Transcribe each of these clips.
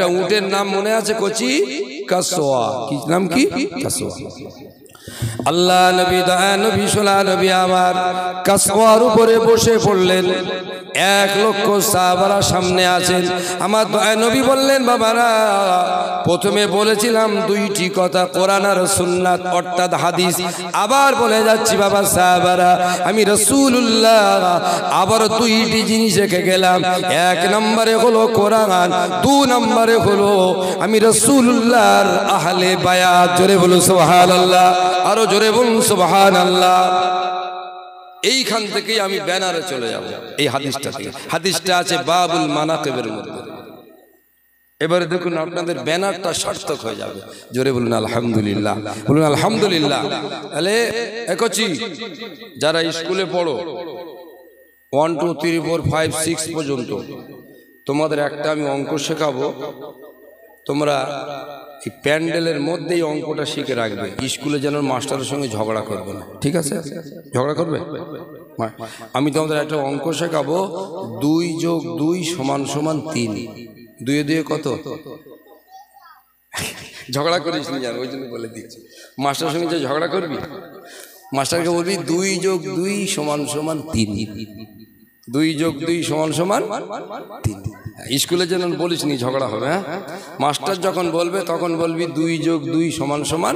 একটা উটের নাম মনে আছে কচি কাসওয়া, কি নাম কি কাসওয়া। আল্লাহ নবী দয়া নবী সোলা নবী আমার কাসওয়ার উপরে বসে পড়লেন। 1 লক্ষ সাহাবারা সামনে আছেন। আমার দয়া নবী বললেন, বাবারা প্রথমে বলেছিলাম 2টি কথা, কোরআন আর সুন্নাত অর্থাৎ হাদিস। আবার বলে যাচ্ছি বাবা সাহাবারা, আমি রাসূলুল্লাহ আবার 2টি জিনিস রেখে গেলাম। 1 নম্বরে হলো কোরআন, 2 নম্বরে হলো আমি রাসূলুল্লাহর আহলে বায়াত। জোরে বলুন সুবহানাল্লাহ, আরো জোরে বলুন সুবহানাল্লাহ। এইখান থেকেই আমি ব্যানারে চলে যাব, এই হাদিসটা থেকে। হাদিসটা আছে বাবুল মানাকিবের মধ্যে। এবারে দেখুন আপনাদের ব্যানারটা সার্থক হয়ে যাবে। জোরে বলুন আলহামদুলিল্লাহ, বলুন আলহামদুলিল্লাহ। তাহলে একচি যারা স্কুলে পড়ো 1 2 3 4 5 6 পর্যন্ত, তোমাদের একটা আমি অঙ্ক শেখাবো। তোমরা এই প্যান্ডেলের মধ্যেই অঙ্কটা শিখে রাখবে। স্কুলে যেন মাস্টারের সঙ্গে ঝগড়া করবে না, ঠিক আছে? ঝগড়া করবে? আমি তোমাদের একটা অঙ্ক শেখাবো, 2 + 2 = 3। 2 এ 2 কত? ঝগড়া করিস নি জান, ওই জন্য বলে দিচ্ছি। মাস্টারের সঙ্গে যে ঝগড়া করবি, মাস্টারকে বলবি 2 + 2 = 3। 2 + 2 = 3। স্কুলে যেন বলিস নি, ঝগড়া হবে। হ্যাঁ, মাস্টার যখন বলবে তখন বলবি 2 + 2 = 4।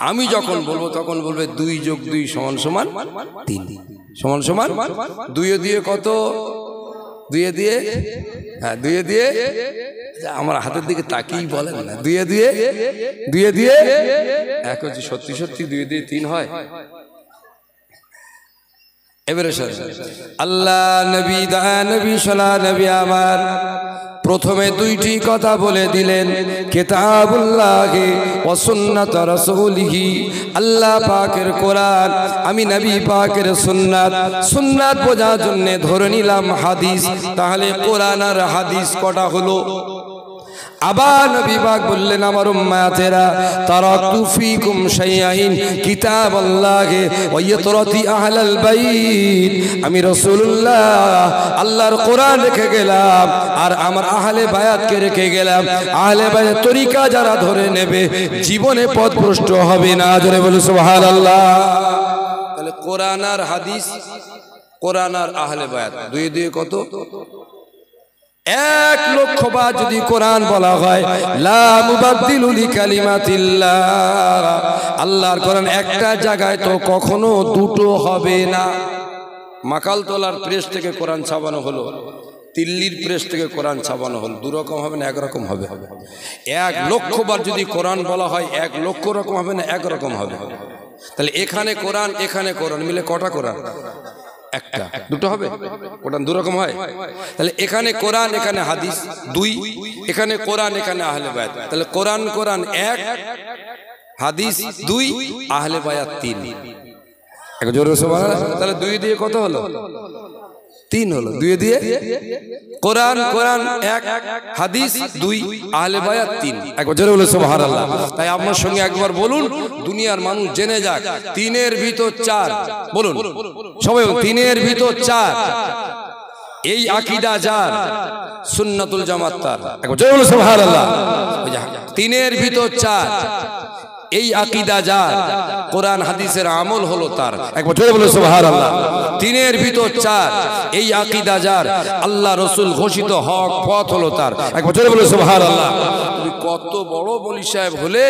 আমি যখন বলবো তখন বলবে 2 + 2 = 3 = 2 এ 2 কত? 2 এ 2, হ্যাঁ 2 এ 2, আমার হাতের দিকে তাকিয়েই বলেন না। 2 এ 2, 2 এ 2 এক হচ্ছে। সত্যি সত্যি 2 এ 2 3 হয়। এবারে আল্লাহ নবী দয়া নবী সোনা নবী আমার প্রথমে 2টি কথা বলে দিলেন, কিতাবুল্লাহি ওয়া সুন্নাত রাসূলিহি, আল্লাহ পাকের কোরআন, আমি নবী পাকের সুন্নাত। সুন্নাত বোঝার জন্য ধরে নিলাম হাদিস। তাহলে কোরআন আর হাদিস কটা হলো? আবার নবী পাক বললেন, আমার উম্মতেরা তারাকতু ফীকুম শাইআইন কিতাবাল্লাহি ওয়া ইতরাতি আহলাল বাইত। আমি রাসূলুল্লাহ আল্লাহর কোরআন রেখে গেলাম আর আমার আহলে বায়াতকে রেখে গেলাম। আহলে বায়াত তরিকা যারা ধরে নেবে জীবনে পথভ্রষ্ট হবে না। জোরে বলুন সুবহানাল্লাহ। তাহলে কোরআন আর হাদিস, কোরআন আর আহলে বায়াত 2 এ 2 কত? 1 লক্ষ বার যদি কোরআন বলা হয়, লা মুবাদদিলু লিকালিমাতিল্লাহ, আল্লাহর কোরআন একটা জায়গায় তো কখনো দুটো হবে না। মাকালতলার প্রেস থেকে কোরআন ছাপানো হলো, দিল্লির প্রেস থেকে কোরআন ছাপানো হলো, 2 রকম হবে না 1 রকম হবে? 1 লক্ষ বার যদি কোরআন বলা হয় 1 লক্ষ রকম হবে না 1 রকম হবে? তাহলে এখানে কোরআন এখানে কোরআন মিলে কটা কোরআন? একটা, দুটো হবে? কোরআন 2 রকম হয়। তাহলে এখানে কোরআন এখানে হাদিস 2, এখানে কোরআন এখানে আহলে বায়াত। তাহলে কোরআন কোরআন 1, হাদিস 2, আহলে বায়াত 3। একবার জোরে সুবহানাল্লাহ। তাহলে 2 দিয়ে কত হলো? 3 হলো। 2 দিয়ে কোরআন কোরআন 1, হাদিস 2, আহলে বায়াত 3। একবার জোরে বলুন সুবহানাল্লাহ। তাই আপনার সঙ্গে একবার বলুন, দুনিয়ার মানুষ জেনে যাক 3 এর ভিতর 4। বলুন সবাই, 3 এর ভিতর 4। এই আকীদা যার, সুন্নাতুল জামাত তার। একবার জোরে বলুন সুবহানাল্লাহ। 3 এর ভিতর 4, এই আকীদা যার, কোরআন হাদিসের আমল হলো তার। একবার জোরে বলুন সুবহানাল্লাহ। 3 এর ভিতর 4, এই আকীদা যার, আল্লাহ রাসূল ঘোষিত হক পথ হলো তার। একবার জোরে বলুন সুবহানাল্লাহ। তুমি কত বড় বলি সাহেব হলে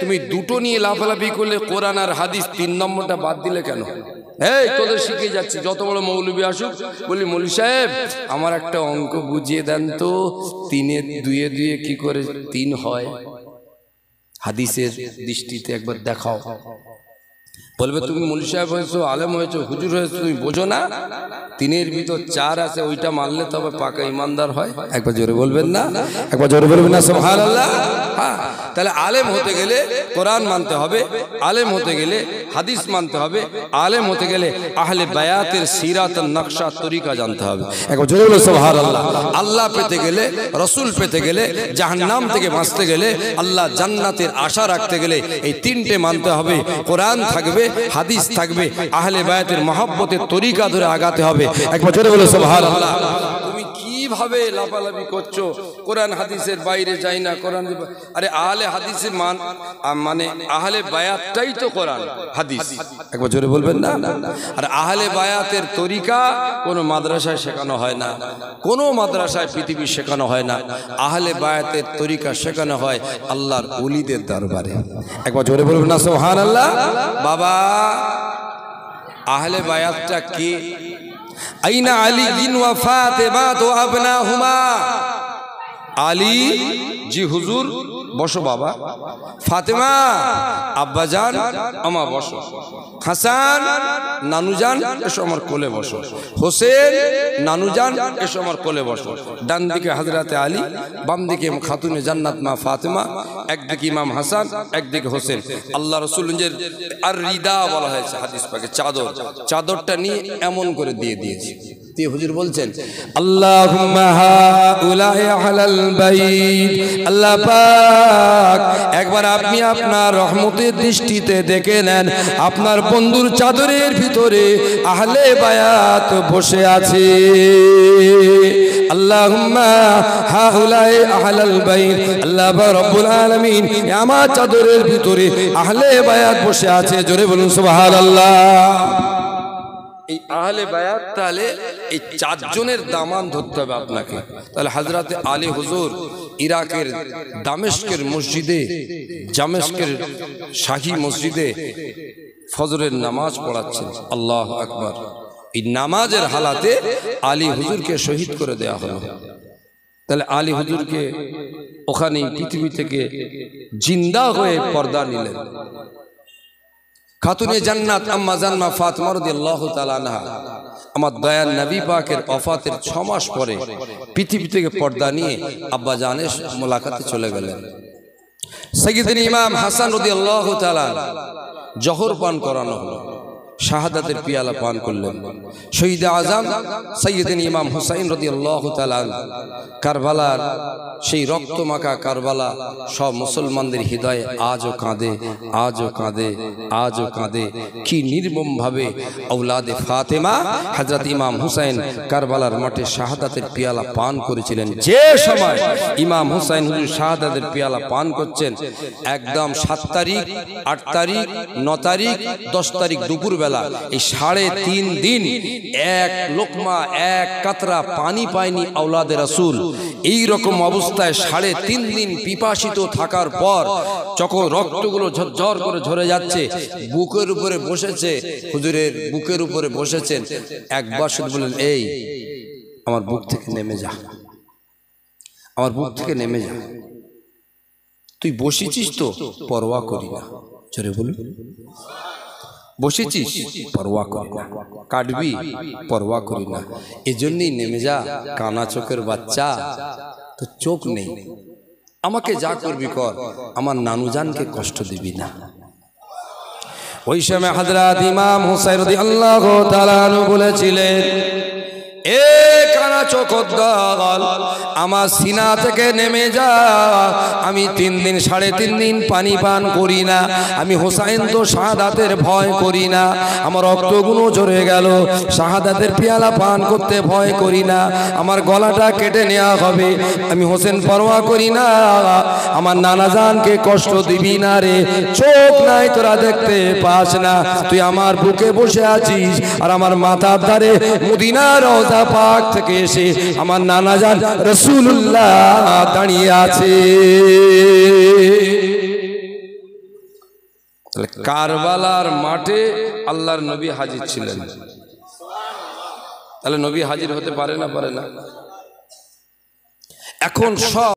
তুমি দুটো নিয়ে লাফালাফি করলে, কোরআন আর হাদিস 3 নম্বরটা বাদ দিলে কেন? এই তোদের শিখে যাচ্ছি, যত বড় মৌলবি আসুক বলি, মৌলবি সাহেব আমার একটা অঙ্ক বুঝিয়ে দেন তো, 3 এ 2 এ 2 কি করে 3 হয়? হাদিসের দৃষ্টিতে একবার দেখাও। বলবে তুমি মৌলবি সাহেব হয়েছো, আলেম হয়েছো, হুজুর হয়েছো, তুমি বোঝো না 3 এর ভিতর 4 আছে, ওইটা মানলে তবে পাকা ইমানদার হয়। একবার জোরে বলবেন না? একবার জোরে বলবেন না সুবহানাল্লাহ। হ্যাঁ, তাহলে আলেম হতে গেলে কোরআন মানতে হবে, আলেম হতে গেলে হাদিস মানতে হবে, আলেম হতে গেলে আহলে বায়াতের সিরাত নকশা তরিকা জানতে হবে। একবার জোরে বলুন সুবহানাল্লাহ। আল্লাহ পেতে গেলে, রাসূল পেতে গেলে, জাহান্নাম থেকে বাঁচতে গেলে, আল্লাহ জান্নাতের আশা রাখতে গেলে এই 3টে মানতে হবে। কোরআন থাকবে, হাদিস থাকবে, আহলে বায়াতের মহব্বতের তরিকা ধরে আগাতে হবে। একবার জোরে বলুন সুবহানাল্লাহ। তুমি কি কিভাবে লাফালাফি করছো, কোরআন হাদিসের বাইরে যাই না, কোরআন। আরে আহলে হাদিসের মানে আহলে বায়াতটাই তো কোরআন হাদিস, একবার জোরে বলবেন না। আর আহলে বায়াতের তরিকা কোনো মাদ্রাসায় শেখানো হয় না, কোনো মাদ্রাসায় পৃথিবী শেখানো হয় না। আহলে বায়াতের তরিকা শেখানো হয় আল্লাহর ওলিদের দরবারে, একবার জোরে বলবেন না সুবহানাল্লাহ। বাবা আহলে বায়াতটা কি? আইনা আলী ওয়া ফাতেমা তো আবনাহুমা। আলী জি হুজুর বসো বাবা, ফাতেমা আব্বাজান আমা বসো, হাসান নানুজান এসো আমার কোলে বসো, হোসেন নানুজান এসো আমার কোলে বসো। ডান দিকে হযরতে আলী, বাম দিকে খাতুনে জান্নাত মা ফাতেমা, একদিকে ইমাম হাসান, একদিকে হোসেন। আল্লাহ রাসূলের আর রিদা বলা হয়েছে হাদিস পাকে, চাদর, চাদরটা নিয়ে এমন করে দিয়ে দিয়েছে। দিয়ে হুজুর বলছেন আল্লাহুম্মা হাউলাই আহলাল বাইত। আল্লাহ পাক একবার আপনি আপনার রহমতের দৃষ্টিতে দেখে নেন, আপনার বন্ধুর চাদরের ভিতরে আহলে বায়াত বসে আছে। আল্লাহুম্মা হাউলাই আহলাল বাইত। আল্লাহ রাব্বুল আলামিন আমার চাদরের ভিতরে আহলে বায়াত বসে আছে, জোরে বলুন সুবহানাল্লাহ। এই আহলে বায়াত, তাহলে এই চারজনের দামান ধরতে হবে আপনাকে। তাহলে হযরতে আলী হুজুর ইরাকের দামেস্কের মসজিদে, দামেস্কের শাহী মসজিদে ফজরের নামাজ পড়াচ্ছেন। আল্লাহু আকবার। এই নামাজের হালাতে আলী হুজুরকে শহীদ করে দেয়া হলো। তাহলে আলী হুজুরকে ওখানে পৃথিবী থেকে জিন্দা হয়ে পর্দা নিলেন। খাতুনে জান্নাত আম্মা জান্নাত ফাতেমা রাদিয়াল্লাহু তাআলা আনহা আমার দয়ার নবী পাকের ওফাতের 6 মাস পরে পৃথিবী থেকে পর্দা নিয়ে আব্বা জানের মোলাকাতে চলে গেলেন। সাইয়্যিদুল ইমাম হাসান রাদিয়াল্লাহু তাআলা জহর পান করানো হলো, শাহাদাতের পিয়ালা পান করলেন। শহীদ আজম সাইয়্যিদুল ইমাম হুসাইন রাদিয়াল্লাহু তাআলা কারবালার সেই রক্তমাখা কারবালা সব মুসলমানদের হৃদয়ে আজও কাঁদে, আজও কাঁদে, আজও কাঁদে। কি নির্মম ভাবে আওলাদে ফাতেমা হযরত ইমাম হুসাইন কারবালার মাঠে শাহাদাতের পিয়ালা পান করেছিলেন। যে সময় ইমাম হুসাইন হুজুর শাহাদাতের পিয়ালা পান করছেন, একদম 7 তারিখ, 8 তারিখ, 9 তারিখ, 10 তারিখ দুপুর বেলা, এই 3.5 দিন এক লোকমা এক কাতরা পানি পায়নি আওলাদে রাসূল। এই রকম অবস্থায় 3.5 দিন পিপাসিত থাকার পর যখন রক্তগুলো ঝরঝর করে ঝরে যাচ্ছে, বুকের উপরে বসেছে, হুজুরের বুকের উপরে বসেছেন। একবার শুধু বলেন, এই আমার বুক থেকে নেমে যা, আমার বুক থেকে নেমে যা। তুই বসেছিস তো, পরোয়া করি না, জোরে বলুন। বসেছিস, পরোয়া করি না, কাটবি, পরোয়া করি না, এজন্যই নেমে যা। কানা চোখের বাচ্চা, তো চোখ নেই, আমাকে যা করবি কর, আমার নানুজানকে কষ্ট দিবি না। ওই সময় হযরত ইমাম হুসাইন রাদিয়াল্লাহু তাআলা আনহু বলেছিলেন, এ কানা চোখের দল, আমার সিনা থেকে নেমে যা। আমি 3 দিন 3.5 দিন পানি পান করি না। আমি হুসাইন তো শাহাদাতের ভয় করি না, আমার রক্তগুলো ঝরে গেল, শাহাদাতের পিয়ালা পান করতে ভয় করি না, আমার গলাটা কেটে নেওয়া হবে, আমি হোসেন পরোয়া করি না। আমার নানাজানকে কষ্ট দিবি না রে, চোখ নাই তোরা দেখতে পাস না, তুই আমার বুকে বসে আছিস, আর আমার মাথার ধারে মদিনার রওজা পাক থেকে এসে আমার নানাজান রাসূলুল্লাহ দাঁড়িয়ে আছে। কারবালার মাঠে আল্লাহর নবী হাজির ছিলেন। তাহলে নবী হাজির হতে পারে না, পারে না। এখন সব